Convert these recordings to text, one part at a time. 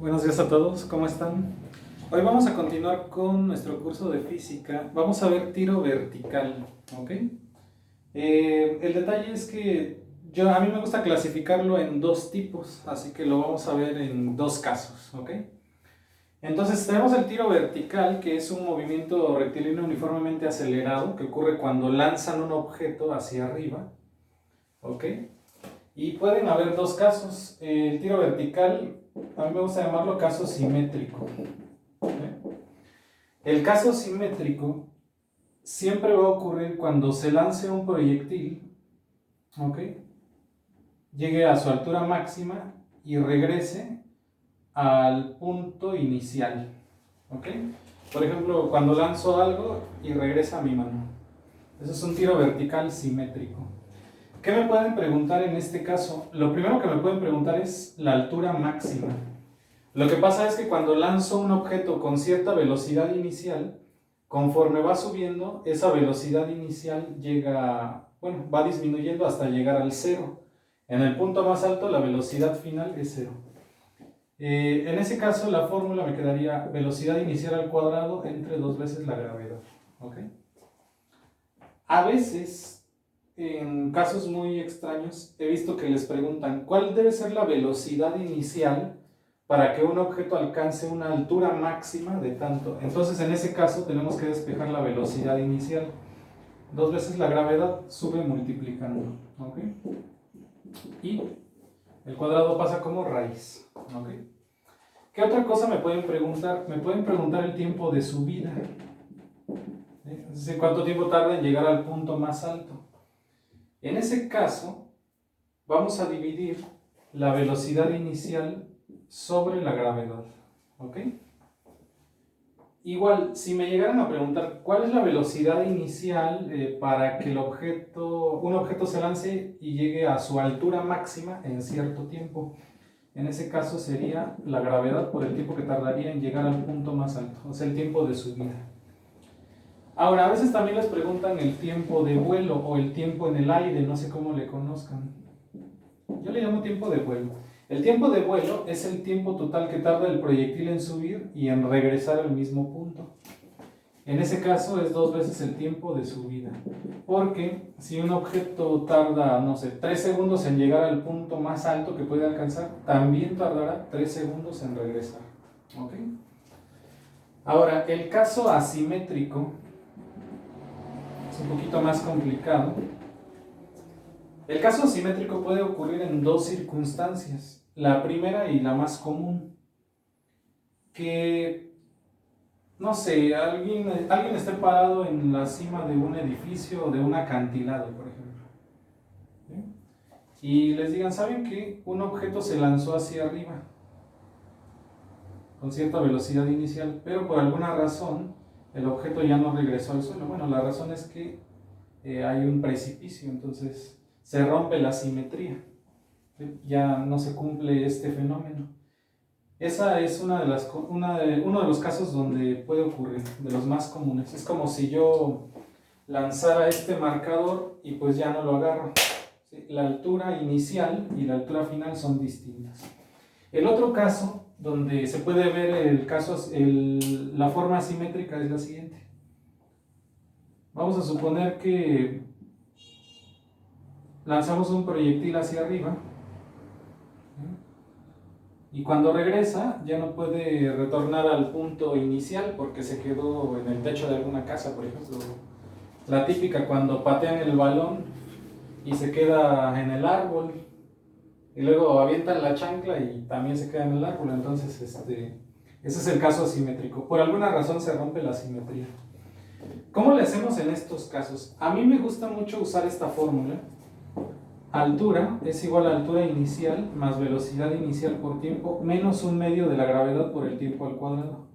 Buenos días a todos, ¿cómo están? Hoy vamos a continuar con nuestro curso de física. Vamos a ver tiro vertical, ¿ok? El detalle es que a mí me gusta clasificarlo en dos tipos, así que lo vamos a ver en dos casos, ¿ok? Entonces tenemos el tiro vertical, que es un movimiento rectilíneo uniformemente acelerado que ocurre cuando lanzan un objeto hacia arriba, ¿ok? Y pueden haber dos casos. El tiro vertical, a mí me gusta llamarlo caso simétrico. El caso simétrico siempre va a ocurrir cuando se lance un proyectil, ¿ok? Llegue a su altura máxima y regrese al punto inicial, ¿ok? Por ejemplo, cuando lanzo algo y regresa a mi mano. Eso es un tiro vertical simétrico. ¿Qué me pueden preguntar en este caso? Lo primero que me pueden preguntar es la altura máxima. Lo que pasa es que cuando lanzo un objeto con cierta velocidad inicial, conforme va subiendo, esa velocidad inicial va disminuyendo hasta llegar al cero. En el punto más alto, la velocidad final es cero. En ese caso, la fórmula me quedaría velocidad inicial al cuadrado entre 2 veces la gravedad. ¿Ok? A veces, en casos muy extraños, he visto que les preguntan ¿cuál debe ser la velocidad inicial para que un objeto alcance una altura máxima de tanto? Entonces, en ese caso, tenemos que despejar la velocidad inicial. 2 veces la gravedad sube multiplicando, ¿ok? Y el cuadrado pasa como raíz, ¿ok? ¿Qué otra cosa me pueden preguntar? Me pueden preguntar el tiempo de subida. Es decir, cuánto tiempo tarda en llegar al punto más alto. En ese caso, vamos a dividir la velocidad inicial sobre la gravedad, ¿ok? Igual, si me llegaran a preguntar cuál es la velocidad inicial para que un objeto se lance y llegue a su altura máxima en cierto tiempo, en ese caso sería la gravedad por el tiempo que tardaría en llegar al punto más alto, o sea, el tiempo de subida. Ahora, a veces también les preguntan el tiempo de vuelo o el tiempo en el aire, no sé cómo le conozcan. Yo le llamo tiempo de vuelo. El tiempo de vuelo es el tiempo total que tarda el proyectil en subir y en regresar al mismo punto. En ese caso es 2 veces el tiempo de subida. Porque si un objeto tarda, no sé, 3 segundos en llegar al punto más alto que puede alcanzar, también tardará 3 segundos en regresar. ¿Ok? Ahora, el caso asimétrico es un poquito más complicado. El caso asimétrico puede ocurrir en dos circunstancias. La primera y la más común, que, no sé, alguien esté parado en la cima de un edificio o de un acantilado, por ejemplo, ¿sí? Y les digan, ¿saben qué? Un objeto se lanzó hacia arriba con cierta velocidad inicial, pero por alguna razón el objeto ya no regresó al suelo. Bueno, la razón es que hay un precipicio, entonces se rompe la simetría. Ya no se cumple este fenómeno. Esa es uno de los casos donde puede ocurrir, de los más comunes. Es como si yo lanzara este marcador y pues ya no lo agarro. ¿Sí? La altura inicial y la altura final son distintas. El otro caso donde se puede ver la forma asimétrica es la siguiente. Vamos a suponer que lanzamos un proyectil hacia arriba y cuando regresa ya no puede retornar al punto inicial porque se quedó en el techo de alguna casa, por ejemplo. La típica cuando patean el balón y se queda en el árbol y luego avientan la chancla y también se queda en el árbol. Entonces ese es el caso asimétrico. Por alguna razón se rompe la simetría. ¿Cómo le hacemos en estos casos? A mí me gusta mucho usar esta fórmula. Altura es igual a altura inicial más velocidad inicial por tiempo menos 1/2 de la gravedad por el tiempo al cuadrado.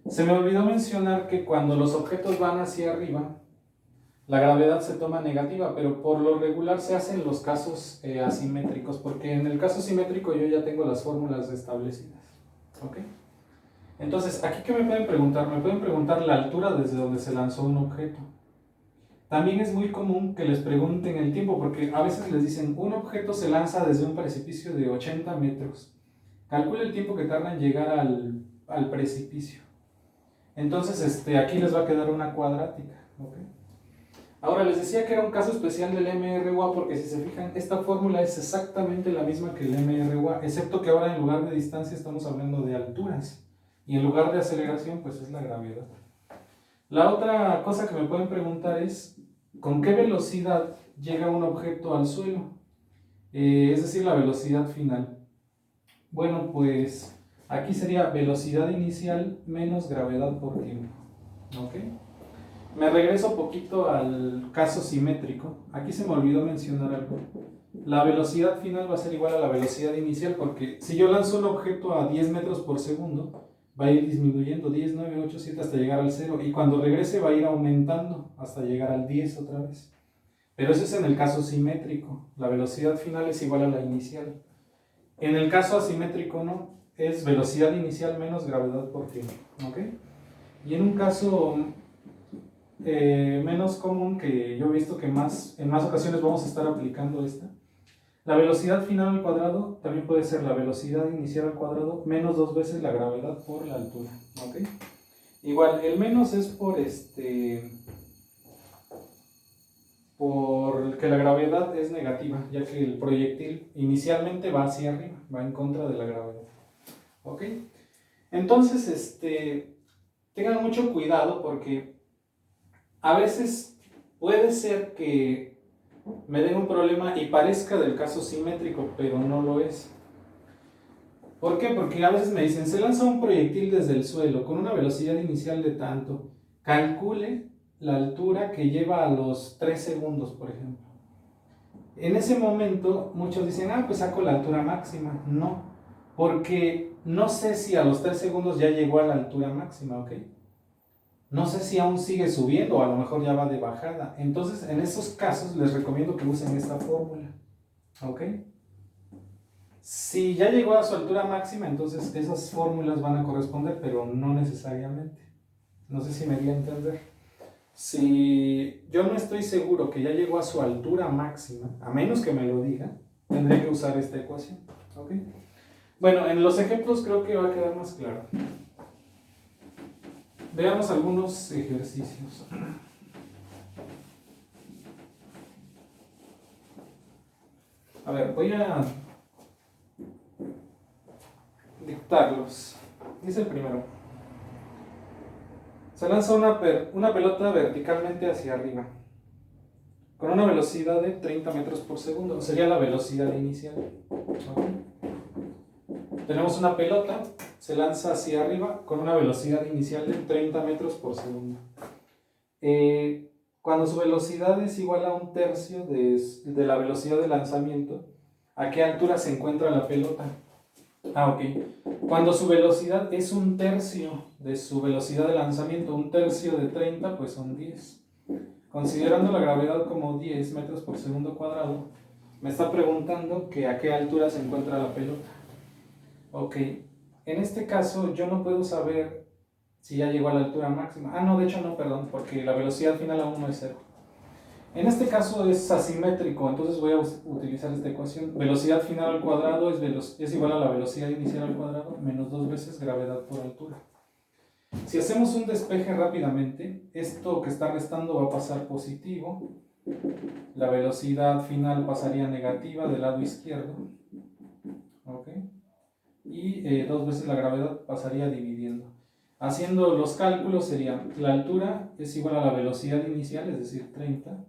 Se me olvidó mencionar que cuando los objetos van hacia arriba, la gravedad se toma negativa, pero por lo regular se hacen los casos asimétricos, porque en el caso simétrico yo ya tengo las fórmulas establecidas. ¿Ok? Entonces, ¿aquí qué me pueden preguntar? Me pueden preguntar la altura desde donde se lanzó un objeto. También es muy común que les pregunten el tiempo, porque a veces les dicen, un objeto se lanza desde un precipicio de 80 metros. Calcule el tiempo que tarda en llegar al precipicio. Entonces, aquí les va a quedar una cuadrática. ¿Okay? Ahora, les decía que era un caso especial del MRUA porque si se fijan, esta fórmula es exactamente la misma que el MRUA, excepto que ahora en lugar de distancia estamos hablando de alturas y en lugar de aceleración, pues es la gravedad. La otra cosa que me pueden preguntar es, ¿con qué velocidad llega un objeto al suelo? Es decir, la velocidad final. Bueno, pues aquí sería velocidad inicial menos gravedad por tiempo. ¿Ok? Me regreso poquito al caso simétrico. Aquí se me olvidó mencionar algo. La velocidad final va a ser igual a la velocidad inicial porque si yo lanzo un objeto a 10 metros por segundo, va a ir disminuyendo 10, 9, 8, 7 hasta llegar al 0 y cuando regrese va a ir aumentando hasta llegar al 10 otra vez. Pero eso es en el caso simétrico. La velocidad final es igual a la inicial. En el caso asimétrico no, es velocidad inicial menos gravedad por tiempo. ¿Ok? Y en un caso menos común que yo he visto que en más ocasiones vamos a estar aplicando esta, la velocidad final al cuadrado también puede ser la velocidad inicial al cuadrado menos 2 veces la gravedad por la altura. ¿Ok? Igual, el menos es por que la gravedad es negativa, ya que el proyectil inicialmente va hacia arriba, va en contra de la gravedad. ¿Ok? Entonces, tengan mucho cuidado porque a veces puede ser que me den un problema y parezca del caso simétrico, pero no lo es. ¿Por qué? Porque a veces me dicen, se lanza un proyectil desde el suelo con una velocidad inicial de tanto, calcule la altura que lleva a los 3 segundos, por ejemplo. En ese momento muchos dicen, pues saco la altura máxima. No, porque no sé si a los 3 segundos ya llegó a la altura máxima, ¿ok? No sé si aún sigue subiendo o a lo mejor ya va de bajada. Entonces, en esos casos les recomiendo que usen esta fórmula, ¿ok? Si ya llegó a su altura máxima, entonces esas fórmulas van a corresponder, pero no necesariamente. No sé si me di a entender. Si yo no estoy seguro que ya llegó a su altura máxima, a menos que me lo diga, tendré que usar esta ecuación. ¿Ok? Bueno, en los ejemplos creo que va a quedar más claro. Veamos algunos ejercicios. A ver, voy a dictarlos. Dice el primero. Se lanza una pelota verticalmente hacia arriba, con una velocidad de 30 metros por segundo. Sería la velocidad inicial. ¿Okay? Tenemos una pelota, se lanza hacia arriba con una velocidad inicial de 30 metros por segundo. Cuando su velocidad es igual a 1/3 de la velocidad de lanzamiento, ¿a qué altura se encuentra la pelota? Ok. Cuando su velocidad es 1/3 de su velocidad de lanzamiento, 1/3 de 30, pues son 10. Considerando la gravedad como 10 metros por segundo cuadrado, me está preguntando que a qué altura se encuentra la pelota. Ok. En este caso, yo no puedo saber si ya llegó a la altura máxima. No, de hecho no, perdón, porque la velocidad final aún no es 0. En este caso es asimétrico, entonces voy a utilizar esta ecuación. Velocidad final al cuadrado es igual a la velocidad inicial al cuadrado menos 2 veces gravedad por altura. Si hacemos un despeje rápidamente, esto que está restando va a pasar positivo. La velocidad final pasaría negativa del lado izquierdo. ¿Ok? Y 2 veces la gravedad pasaría dividiendo. Haciendo los cálculos sería, la altura es igual a la velocidad inicial, es decir, 30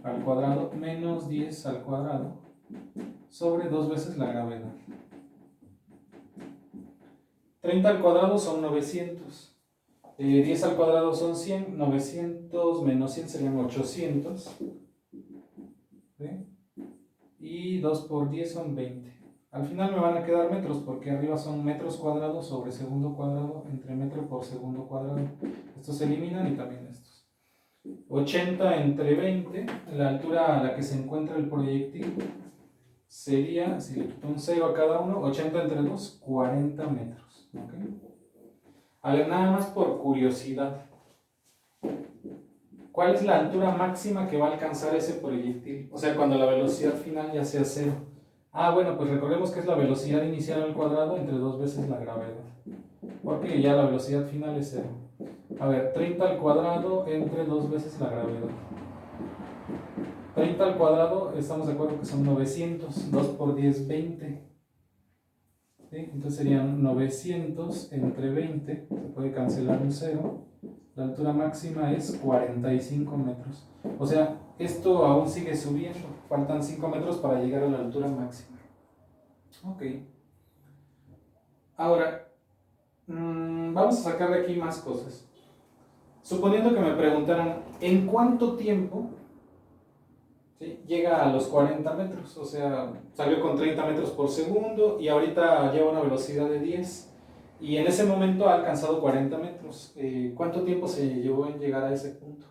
al cuadrado menos 10 al cuadrado sobre 2 veces la gravedad. 30 al cuadrado son 900, 10 al cuadrado son 100, 900 menos 100 serían 800, ¿sí? Y 2 por 10 son 20. Al final me van a quedar metros porque arriba son metros cuadrados sobre segundo cuadrado entre metro por segundo cuadrado. Estos se eliminan y también estos. 80 entre 20, la altura a la que se encuentra el proyectil sería, si le quito un 0 a cada uno, 80 entre 2, 40 metros. ¿Okay? A ver, nada más por curiosidad, ¿cuál es la altura máxima que va a alcanzar ese proyectil? O sea, cuando la velocidad final ya sea 0. Ah, bueno, pues recordemos que es la velocidad inicial al cuadrado entre 2 veces la gravedad. Porque ya la velocidad final es 0. A ver, 30 al cuadrado entre 2 veces la gravedad. 30 al cuadrado, estamos de acuerdo que son 900. 2 por 10, 20. ¿Sí? Entonces serían 900 entre 20. Se puede cancelar un 0. La altura máxima es 45 metros. O sea, esto aún sigue subiendo. Faltan 5 metros para llegar a la altura máxima. Ok. Ahora, vamos a sacar de aquí más cosas. Suponiendo que me preguntaran, ¿en cuánto tiempo, ¿sí?, llega a los 40 metros? O sea, salió con 30 metros por segundo y ahorita lleva una velocidad de 10. Y en ese momento ha alcanzado 40 metros. ¿Cuánto tiempo se llevó en llegar a ese punto?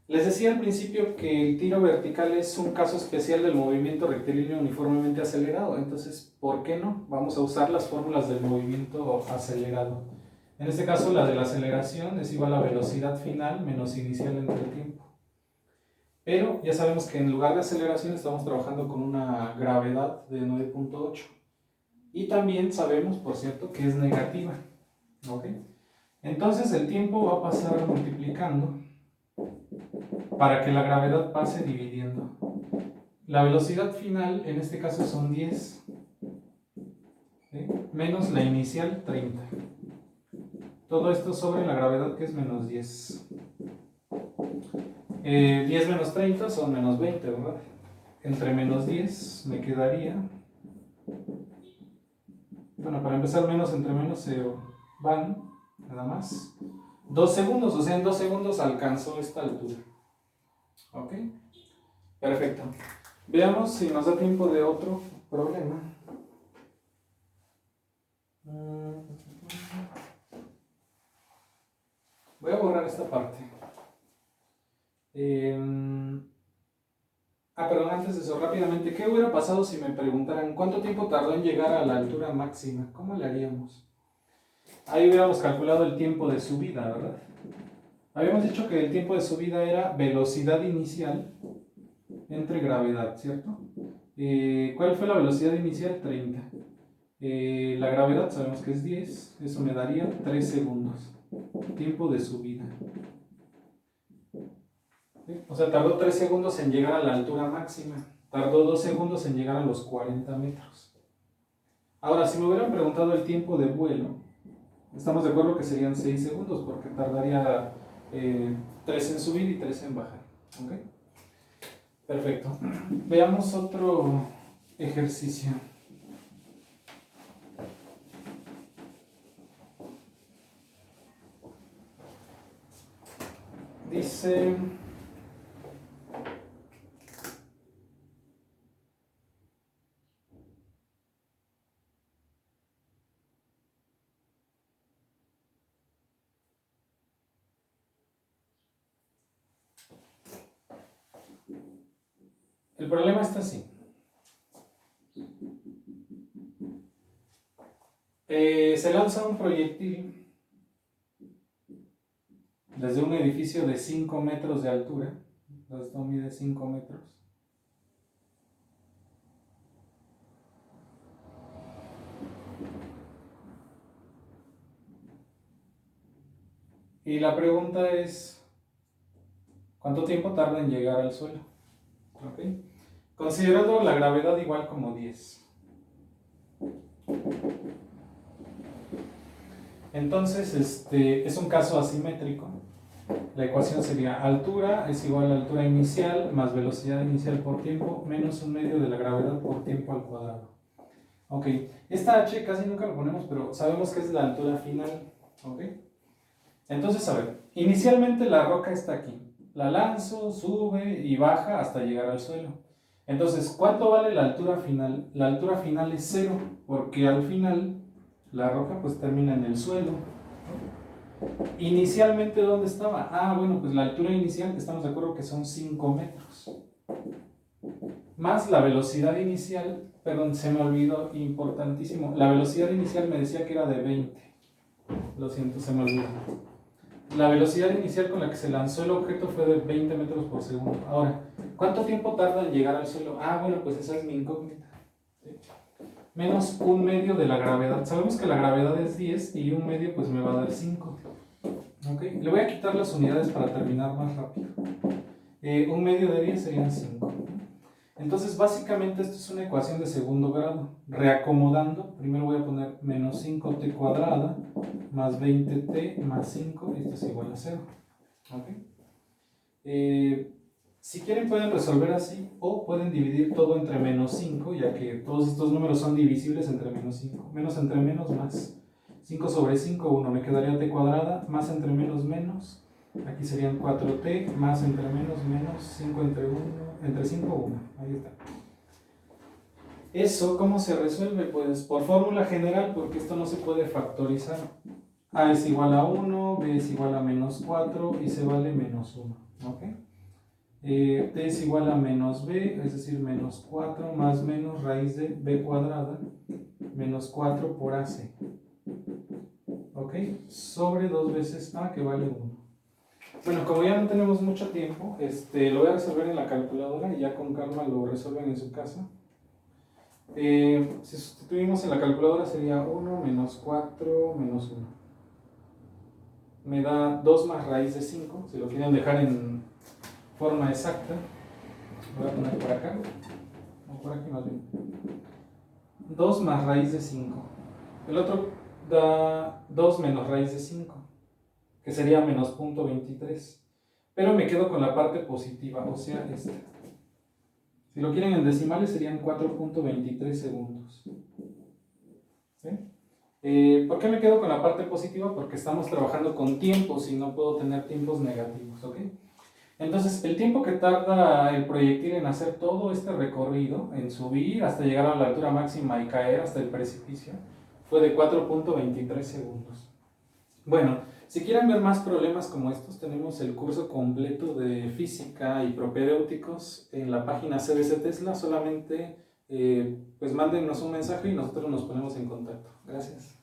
Les decía al principio que el tiro vertical es un caso especial del movimiento rectilíneo uniformemente acelerado. Entonces, ¿por qué no? Vamos a usar las fórmulas del movimiento acelerado. En este caso, la de la aceleración es igual a velocidad final menos inicial entre el tiempo. Pero ya sabemos que en lugar de aceleración estamos trabajando con una gravedad de 9.8. Y también sabemos, por cierto, que es negativa. ¿Ok? Entonces el tiempo va a pasar multiplicando para que la gravedad pase dividiendo. La velocidad final en este caso son 10, ¿sí?, menos la inicial 30. Todo esto sobre la gravedad, que es menos 10. 10 menos 30 son menos 20, ¿verdad? Entre menos 10 me quedaría... Bueno, para empezar, menos entre menos se van, nada más. 2 segundos, o sea, en 2 segundos alcanzó esta altura. ¿Ok? Perfecto. Veamos si nos da tiempo de otro problema. Voy a borrar esta parte. Perdón, antes de eso, rápidamente, ¿qué hubiera pasado si me preguntaran cuánto tiempo tardó en llegar a la altura máxima? ¿Cómo le haríamos? Ahí hubiéramos calculado el tiempo de subida, ¿verdad? Habíamos dicho que el tiempo de subida era velocidad inicial entre gravedad, ¿cierto? ¿Cuál fue la velocidad inicial? 30. La gravedad sabemos que es 10, eso me daría 3 segundos. Tiempo de subida. ¿Sí? O sea, tardó 3 segundos en llegar a la altura máxima. Tardó 2 segundos en llegar a los 40 metros. Ahora, si me hubieran preguntado el tiempo de vuelo, estamos de acuerdo que serían 6 segundos, porque tardaría 3 en subir y 3 en bajar. ¿Ok? Perfecto. Veamos otro ejercicio. Dice... El problema está así. Se lanza un proyectil desde un edificio de 5 metros de altura. Esto mide 5 metros. Y la pregunta es, ¿cuánto tiempo tarda en llegar al suelo? ¿Okay? Considerando la gravedad igual como 10. Entonces, es un caso asimétrico. La ecuación sería altura es igual a altura inicial más velocidad inicial por tiempo menos un medio de la gravedad por tiempo al cuadrado. Ok, esta h casi nunca lo ponemos, pero sabemos que es la altura final. Ok, entonces, a ver, inicialmente la roca está aquí. La lanzo, sube y baja hasta llegar al suelo. Entonces, ¿cuánto vale la altura final? La altura final es 0, porque al final la roca pues termina en el suelo. Inicialmente, ¿dónde estaba? Bueno, pues la altura inicial, estamos de acuerdo que son 5 metros. Más la velocidad inicial, perdón, se me olvidó, importantísimo. La velocidad inicial me decía que era de 20. Lo siento, se me olvidó. La velocidad inicial con la que se lanzó el objeto fue de 20 metros por segundo. Ahora, ¿cuánto tiempo tarda en llegar al suelo? Bueno, pues esa es mi incógnita. ¿sí? Menos 1/2 de la gravedad. Sabemos que la gravedad es 10 y 1/2 pues me va a dar 5. ¿Okay? Le voy a quitar las unidades para terminar más rápido. 1/2 de 10 serían 5. Entonces básicamente esto es una ecuación de segundo grado. Reacomodando, primero voy a poner menos 5t cuadrada más 20t más 5, esto es igual a 0. ¿Okay? Si quieren pueden resolver así o pueden dividir todo entre menos 5, ya que todos estos números son divisibles entre menos 5. Menos entre menos más. 5 sobre 5, 1. Me quedaría t cuadrada más entre menos menos. Aquí serían 4t más entre menos menos 5 entre 1, entre 5, 1. Ahí está. ¿Eso cómo se resuelve? Pues por fórmula general, porque esto no se puede factorizar. A es igual a 1, b es igual a menos 4 y c vale menos 1. ¿Ok? T es igual a menos b, es decir, menos 4 más menos raíz de b cuadrada, menos 4 por ac. ¿Ok? Sobre 2 veces a, que vale 1. Bueno, como ya no tenemos mucho tiempo, lo voy a resolver en la calculadora y ya con calma lo resuelven en su casa. Si sustituimos en la calculadora sería 1 menos 4 menos 1. Me da 2 más raíz de 5, si lo quieren dejar en forma exacta. Voy a poner por acá, o por aquí más bien. 2 más raíz de 5. El otro da 2 menos raíz de 5, que sería menos 0.23. Pero me quedo con la parte positiva, o sea, esta. Si lo quieren en decimales serían 4.23 segundos. ¿Sí? ¿Por qué me quedo con la parte positiva? Porque estamos trabajando con tiempos y no puedo tener tiempos negativos. ¿Ok? Entonces, el tiempo que tarda el proyectil en hacer todo este recorrido, en subir hasta llegar a la altura máxima y caer hasta el precipicio, fue de 4.23 segundos. Bueno, si quieren ver más problemas como estos, tenemos el curso completo de física y propedéuticos en la página CBC Tesla. Solamente pues mándennos un mensaje y nosotros nos ponemos en contacto. Gracias.